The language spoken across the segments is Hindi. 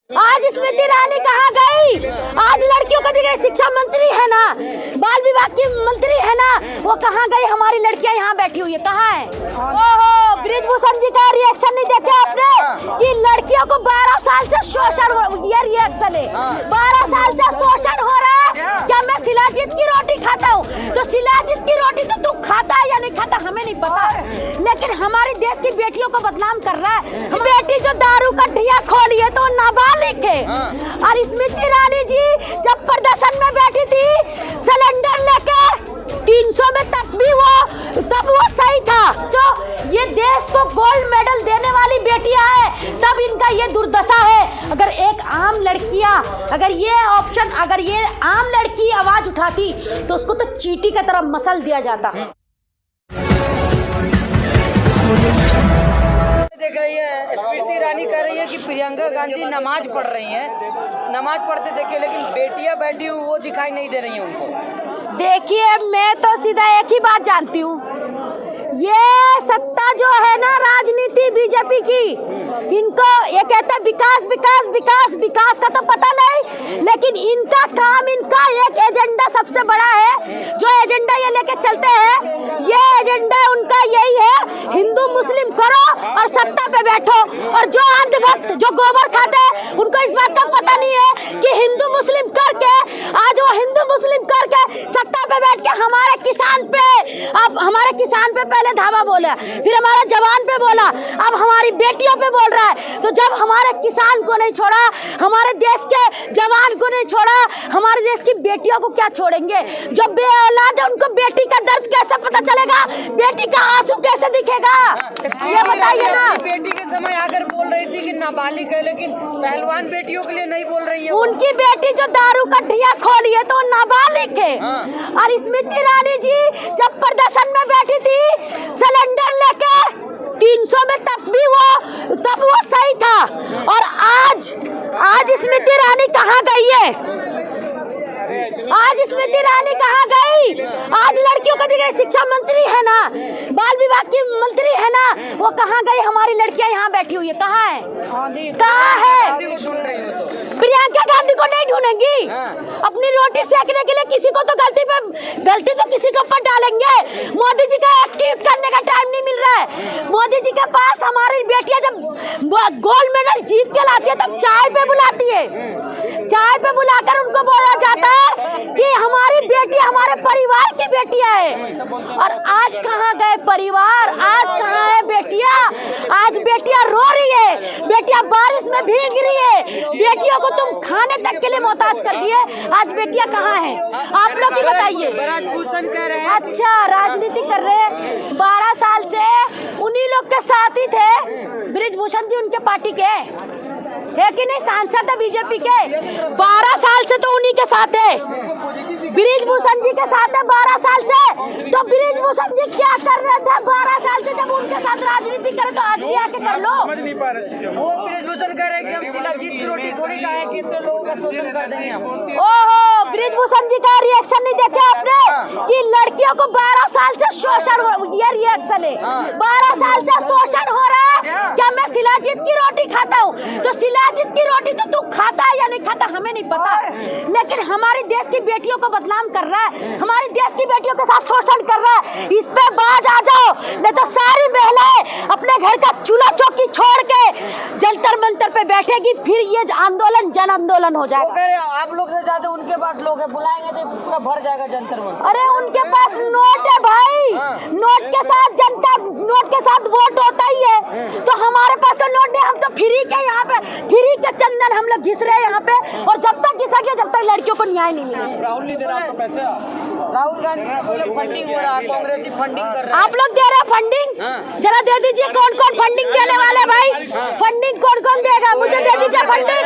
आज स्मृति ईरानी कहाँ गई? आज लड़कियों को दिख शिक्षा मंत्री है ना, बाल विभाग की मंत्री है ना, वो कहाँ गई? हमारी लड़कियां यहाँ बैठी हुई है, कहाँ है? ओहो, ब्रिजभूषण जी का रिएक्शन नहीं देखे आपने कि लड़कियों को 12 साल से शोषण हो, ये रिएक्शन है। 12 साल से शोषण हो रहा है। क्या मैं शिलाजीत की रोटी खाता हूँ? तो शिलाजीत की रोटी तो तू खाता है या नहीं खाता हमें नहीं पता, लेकिन हमारे देश की बेटियों को बदनाम कर रहा है। बेटी जो दारू का ढिया खोली है तो नाबालिग है। और स्मृति ईरानी जी जब प्रदर्शन में बैठी थी सिलेंडर लेके 300 में तब वो सही था। जो ये देश को गोल्ड मेडल देने वाली बेटियां है तब इनका ये दुर्दशा है। अगर एक आम लड़कियां, अगर ये आम लड़की आवाज उठाती तो उसको तो चींटी की तरह मसल दिया जाता। देख रही है स्मृति ईरानी कह रही है कि प्रियंका गांधी नमाज पढ़ रही हैं, नमाज पढ़ते देखिए, लेकिन बेटियां बैठी हुई वो दिखाई नहीं दे रही हैं उनको। देखिए मैं तो सीधा एक ही बात जानती हूँ, ये सत्ता जो है ना राजनीति बीजेपी की, इनको ये कहते हैं विकास विकास विकास विकास का तो पता नहीं, लेकिन इनका काम, इनका एक एजेंडा सबसे बड़ा है। जो एजेंडा ये लेके चलते हैं, ये एजेंडा उनका यही है, हिंदू मुस्लिम करो और सत्ता पे बैठो। और जो अंधभक्त जो गोबर खाते हैं उनको इस बात का पता नहीं है कि हिंदू मुस्लिम करके, आज वो हिंदू मुस्लिम करके सत्ता पे बैठ के हमारे किसान पे, अब हमारे किसान पे पहले धावा बोला, फिर हमारे जवान पे बोला, अब हमारी बेटियों पे बोल रहा है। तो जब हमारे किसान को नहीं छोड़ा, हमारे देश के जवान को नहीं छोड़ा, हमारे देश की बेटियों को क्या छोड़ेंगे? जो बेऔलाद है उनको बेटी का दर्द कैसे पता चलेगा, बेटी का आंसू कैसे दिखेगा, ये बताइए ना। बेटी के समय आकर बोल रही थी कि नाबालिग है, लेकिन पहलवान बेटियों के लिए नहीं बोल रही है। उनकी बेटी जो दारू का ढिया खोली है तो नाबालिग है। और स्मृति ईरानी जी जब प्रदर्शन में बैठी थी सिलेंडर लेके 300 में तब वो सही था। और आज स्मृति ईरानी कहाँ गई है? आज स्मृति ईरानी कहाँ गई? आज लड़कियों को दिख शिक्षा मंत्री है ना, बाल विभाग की मंत्री है ना, वो कहाँ गई? हमारी लड़कियां यहाँ बैठी हुई है, कहाँ है? कहाँ है? प्रियंका गांधी को नहीं ढूंढेंगी? अपनी रोटी सेकने के लिए किसी को तो गलती तो किसी के ऊपर डालेंगे। मोदी जी का एक्टिव करने का टाइम नहीं मिल रहा है। मोदी जी के पास हमारी बेटियां जब गोल्ड मेडल जीत के लाती है तब चाय पे बुलाती है, चाय पे बुलाकर उनको बोला जाता है कि हमारी बेटी हमारे परिवार की बेटियां है। और आज कहाँ गए परिवार? आज कहाँ है बेटियां? आज बेटियां रो रही है, बेटियां बारिश में भीग रही है, बेटियों को तुम खाने तक के लिए मोहताज कर दिए। आज बेटियां कहाँ हैं? आप लोग ही बताइए। ब्रिजभूषण कह रहे हैं। अच्छा, राजनीति कर रहे हैं। 12 साल से उन्हीं लोग के साथ ही थे। ब्रिजभूषण जी उनके पार्टी के है कि नहीं? सांसद है बीजेपी के। 12 साल से तो उन्हीं के साथ है, ब्रिजभूषण जी के साथ है 12 साल से। तो ब्रिजभूषण जी क्या कर रहे थे 12 साल से? जब उनके साथ राजनीति करे तो आज भी आके कर लो। वो ब्रिजभूषण कह रहे हैं कि हम शिलाजीत की रोटी थोड़ी खाए कि इतने लोगों का शोषण कर देंगे हम। ओहो, ब्रिजभूषण जी का रिएक्शन नहीं देखे आपने कि लड़कियों को 12 साल से शोषण हो, ये रिएक्शन है। 12 साल से शोषण हो रहा है। क्या मैं शिलाजीत की रोटी खाता हूँ? तो शिलाजीत की रोटी तो तू खाता है या नहीं खाता हमें नहीं पता, लेकिन हमारे देश की बेटियों को बदनाम कर रहा है, हमारी देश की बेटियों के साथ शोषण कर रहा है। इस पे बाज आ जाओ, नहीं तो सारी महिलाएं अपने घर का चूल्हा चौकी छोड़ के जंतर मंतर पे बैठेगी, फिर ये आंदोलन जन आंदोलन हो जाएगा। आप लोग से ज्यादा उनके पास लोग है, बुलाएंगे तो पूरा भर जाएगा जंतर मंतर। अरे उनके पास नोट है भाई, नोट के साथ जनता, नोट के साथ वोट होता ही है। तो हमारे पास तो नोट नहीं, हम तो फ्री के यहाँ पे फ्री के चंदन हम लोग घिस रहे हैं यहाँ पे। और जब तक घिसेंगे जब तक लड़कियों को न्याय नहीं मिलेगा। राहुल नहीं दे रहा आपको पैसे? राहुल गांधी फंडिंग हो रहा है, कांग्रेस की फंडिंग कर रहा है। आप लोग दे रहे हैं फंडिंग? जरा दे दीजिए, कौन कौन फंडिंग देने वाले भाई? फंडिंग कौन कौन देगा? मुझे दे दीजिए फंडिंग।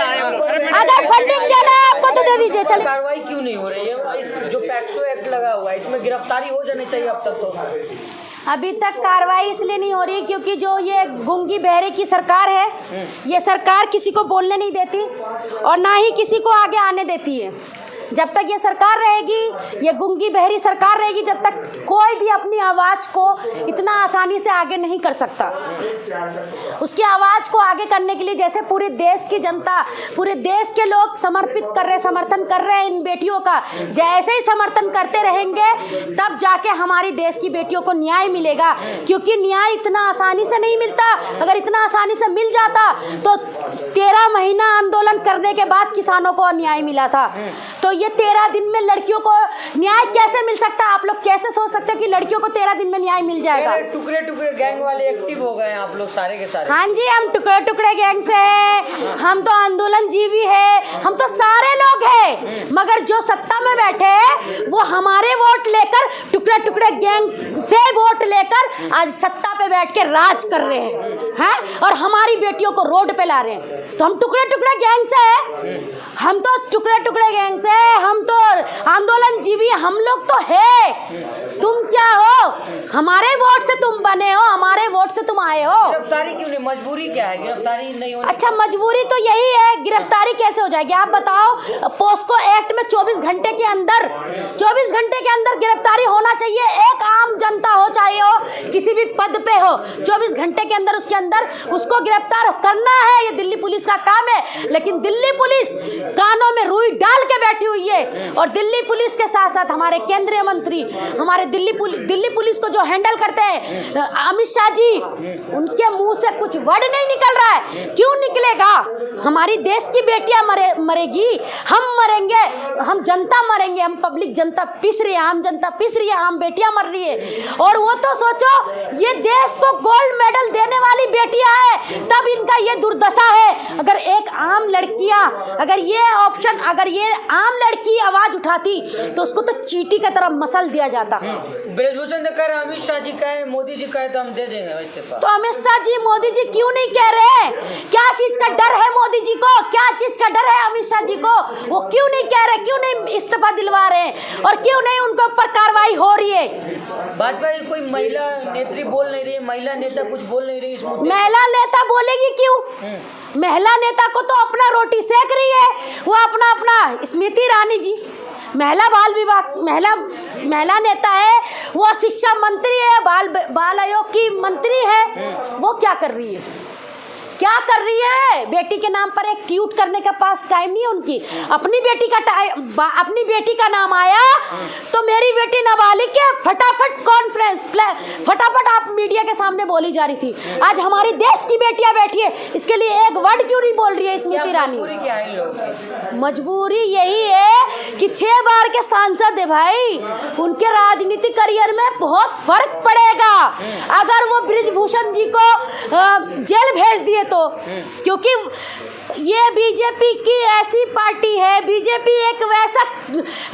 अगर फंडिंग देना है आपको तो दे दीजिए। चलिए, कार्रवाई क्यों नहीं हो रही है? जो पैक्सो एक्ट लगा हुआ है इसमें गिरफ्तारी हो जानी चाहिए अब तक। तो अभी तक कार्रवाई इसलिए नहीं हो रही क्योंकि जो ये गूंगी बहरे की सरकार है, ये सरकार किसी को बोलने नहीं देती और ना ही किसी को आगे आने देती है। जब तक ये सरकार रहेगी, ये गूंगी बहरी सरकार रहेगी, जब तक कोई भी अपनी आवाज़ को इतना आसानी से आगे नहीं कर सकता। उसकी आवाज़ को आगे करने के लिए जैसे पूरे देश की जनता, पूरे देश के लोग समर्थन कर रहे हैं इन बेटियों का, जैसे ही समर्थन करते रहेंगे तब जाके हमारी देश की बेटियों को न्याय मिलेगा। क्योंकि न्याय इतना आसानी से नहीं मिलता। अगर इतना आसानी से मिल जाता तो 13 महीना आंदोलन करने के बाद किसानों को न्याय मिला था। तो ये 13 दिन में लड़कियों को न्याय कैसे मिल सकता है? आप लोग कैसे सोच सकते हो कि लड़कियों को 13 दिन में न्याय मिल जाएगा? टुकड़े टुकड़े गैंग वाले एक्टिव हो गए हैं आप लोग सारे के सारे। हाँ जी, हम टुकड़े टुकड़े गैंग से हैं, हम तो आंदोलन जीवी है, हम तो सारे लोग हैं। मगर जो सत्ता में बैठे हैं वो हमारे वोट लेकर, टुकड़े टुकड़े गैंग से वोट लेकर आज सत्ता पे बैठ के राज कर रहे हैं और हमारी बेटियों को रोड पे ला रहे हैं। तो हम टुकड़े टुकड़े गैंग से हैं, हम तो टुकड़े टुकड़े गैंग से, हम तो आंदोलन जीवी, हम लोग तो है। तुम क्या हो? हमारे वोट से तुम बने हो, हमारे वोट से तुम आए हो। गिरफ्तारी क्यों नहीं? मजबूरी क्या है? गिरफ्तारी नहीं होनी? अच्छा, मजबूरी तो यही है। गिरफ्तारी कैसे हो जाएगी आप बताओ? पोस्को एक्ट में 24 घंटे के अंदर गिरफ्तारी होना चाहिए। एक आम जनता हो, चाहे हो किसी भी पद पे हो, 24 घंटे के अंदर उसके अंदर उसको गिरफ्तार करना है। ये दिल्ली पुलिस का काम है। लेकिन दिल्ली पुलिस कानों में रुई डाल के बैठी हुई है। और दिल्ली पुलिस के साथ साथ हमारे केंद्रीय मंत्री, हमारे दिल्ली पुलिस को जो हैंडल करते हैं अमित शाह जी, उनके मुंह से कुछ वर्ड नहीं निकल रहा है। क्यों निकलेगा? हमारी देश की बेटियां मरेगी, हम मरेंगे, हम जनता मरेंगे, हम पब्लिक जनता पिस रही है, आम जनता पिस रही है, आम बेटियां मर रही है। और वो तो सोचो, ये देश को गोल्ड मेडल देने वाली बेटियां है, तब इनका ये दुर्दशा है। अगर एक आम लड़कियां, अगर ये आम लड़की आवाज उठाती तो उसको तो चींटी की तरह मसल दिया जाता। ब्रजभूषण ने कहा अमित शाह जी कहे, मोदी जी कहे तो हम दे देंगे इस्तीफा। तो अमित शाह जी, मोदी जी क्यों नहीं कह रहे? क्या चीज का डर है मोदी जी को? क्या चीज का डर है अमित शाह जी को? वो क्यों नहीं कह रहे? क्यों नहीं इस्तीफा दिलवा रहे हैं? और क्यों नहीं उनके ऊपर कार्रवाई हो रही है? भाजपा की कोई महिला नेत्री बोल नहीं रही है, महिला नेता कुछ बोल नहीं रही इस मुद्दे? महिला नेता बोलेगी क्यों? महिला नेता को तो अपना रोटी सेक रही है वो, अपना स्मृति ईरानी जी महिला बाल विभाग महिला नेता है, वो शिक्षा मंत्री है, बाल आयोग की मंत्री है। वो क्या कर रही है? बेटी के नाम पर एक ट्वीट करने के पास टाइम नहीं है उनकी। अपनी बेटी का नाम आया तो मेरी बेटी नाबालिग है, फटाफट आप मीडिया के सामने बोली जा रही थी। आज हमारी देश की बेटियां बैठी है, इसके लिए एक वर्ड क्यों नहीं बोल रही है स्मृति ईरानी? मजबूरी यही है कि 6 बार के सांसद है भाई, उनके राजनीतिक करियर में बहुत फर्क पड़ेगा अगर वो ब्रिजभूषण जी को जेल भेज दिए तो। क्योंकि ये बीजेपी की ऐसी पार्टी है, बीजेपी एक वैसा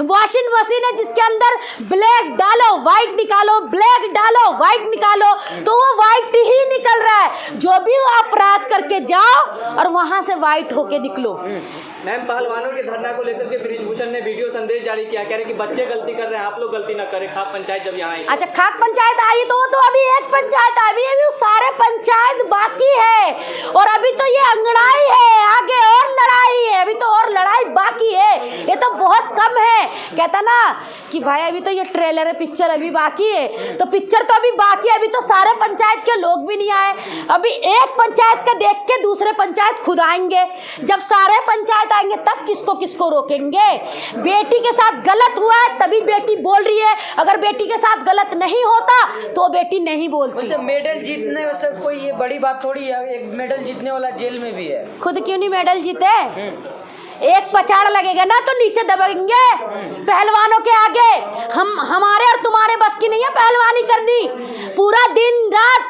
वॉशिंग मशीन है जिसके अंदर ब्लैक डालो व्हाइट निकालो, ब्लैक डालो व्हाइट निकालो, तो वो व्हाइट ही निकल रहा है। जो भी अपराध करके जाओ और वहां से व्हाइट होके निकलो। मैम, पहलवानों के धरना को लेकर के ब्रिजभूषण ने वीडियो संदेश जारी किया, कह रहे कि बच्चे गलती कर रहे हैं, आप लोग गलती ना करें। खाप पंचायत जब यहाँ आई, अच्छा खाप पंचायत आई तो अभी एक पंचायत आई है, अभी सारे पंचायत बाकी है और अभी तो ये अंगड़ाई है, आगे और लड़ाई है, अभी तो और लड़ाई बाकी है। ये तो बहुत कम है। कहता ना कि भाई अभी तो ये ट्रेलर है, पिक्चर अभी बाकी है, तो पिक्चर तो अभी बाकी है, अभी तो सारे पंचायत के लोग भी नहीं आए। अभी एक पंचायत का देख के दूसरे पंचायत खुद आएंगे। जब सारे पंचायत आएंगे तब किसको रोकेंगे? बेटी के साथ गलत हुआ है तभी बेटी बोल रही है, अगर बेटी के साथ गलत नहीं होता तो बेटी नहीं बोलती। मेडल जीतने से कोई ये बड़ी बात थोड़ी है, एक मेडल जीतने वाला जेल में भी है। खुद क्यों नहीं मेडल जीते? एक पछाड़ लगेगा ना तो नीचे दबेंगे पहलवानों के आगे। हमारे और तुम्हारे बस की नहीं है पहलवानी करनी। पूरा दिन रात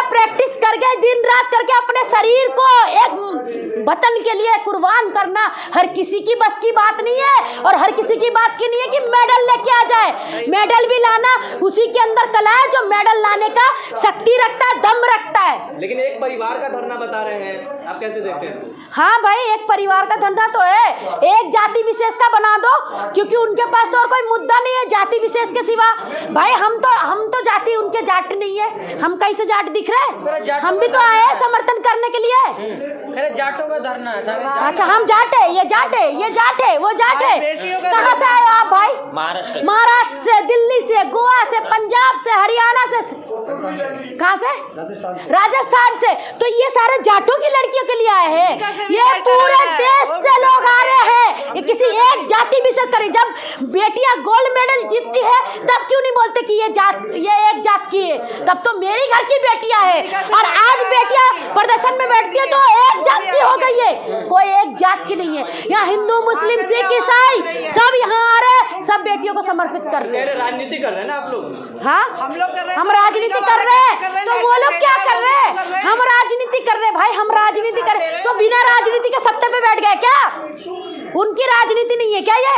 प्रैक्टिस करके, दिन रात करके अपने शरीर को एक वतन के लिए कुर्बान करना हर किसी की बस की बात नहीं है और हर किसी की बात की नहीं है कि मेडल लेके आ जाए। मेडल भी लाना उसी के अंदर कला है जो मेडल लाने का शक्ति रखता है, दम रखता है। लेकिन एक परिवार का धरना बता रहे हैं, आप कैसे देखते हैं? हाँ भाई, एक परिवार प्रकार का धरना तो है, एक जाति विशेष का बना दो, क्योंकि उनके पास तो और कोई मुद्दा नहीं है जाति विशेष के सिवा। भाई हम तो जाति, उनके जाट नहीं है, हम कैसे जाट दिख रहे हैं? हम भी तो आए हैं समर्थन करने के लिए। अरे जाटों का धरना है। अच्छा हम जाट है, ये जाट है, ये जाट है, वो जाट है। कहाँ से आए हो आप भाई? महाराष्ट्र से, दिल्ली से, गोवा से, पंजाब से, हरियाणा से, कहाँ से? राजस्थान से। तो ये सारे जाटों की लड़कियों के लिए आए हैं, ये पूरे देश से लोग आ रहे हैं। ये किसी एक जाति विशेष करें, जब बेटियां गोल्ड मेडल जीतती है तब क्यों नहीं बोलते कि ये एक जात की है? तब तो मेरी घर की बेटियां हैं, और आज बेटियां प्रदर्शन में बैठती है तो एक जात की हो गई है, कोई एक जात की नहीं है। यहाँ हिंदू, मुस्लिम, सिख, ईसाई सब यहाँ आ रहे हैं, सब बेटियों को समर्पित कर रहे हैं। राजनीति कर रहे हैं ना आप लोग? हाँ हम लोग कर रहे हैं, हम राजनीति कर रहे हैं, तो वो लोग क्या कर रहे हैं? हम राजनीति कर रहे हैं भाई, हम राजनीति कर रहे हैं, तो बिना राजनीति के सत्ते पे बैठ गए क्या? उनकी राजनीति नहीं है क्या ये?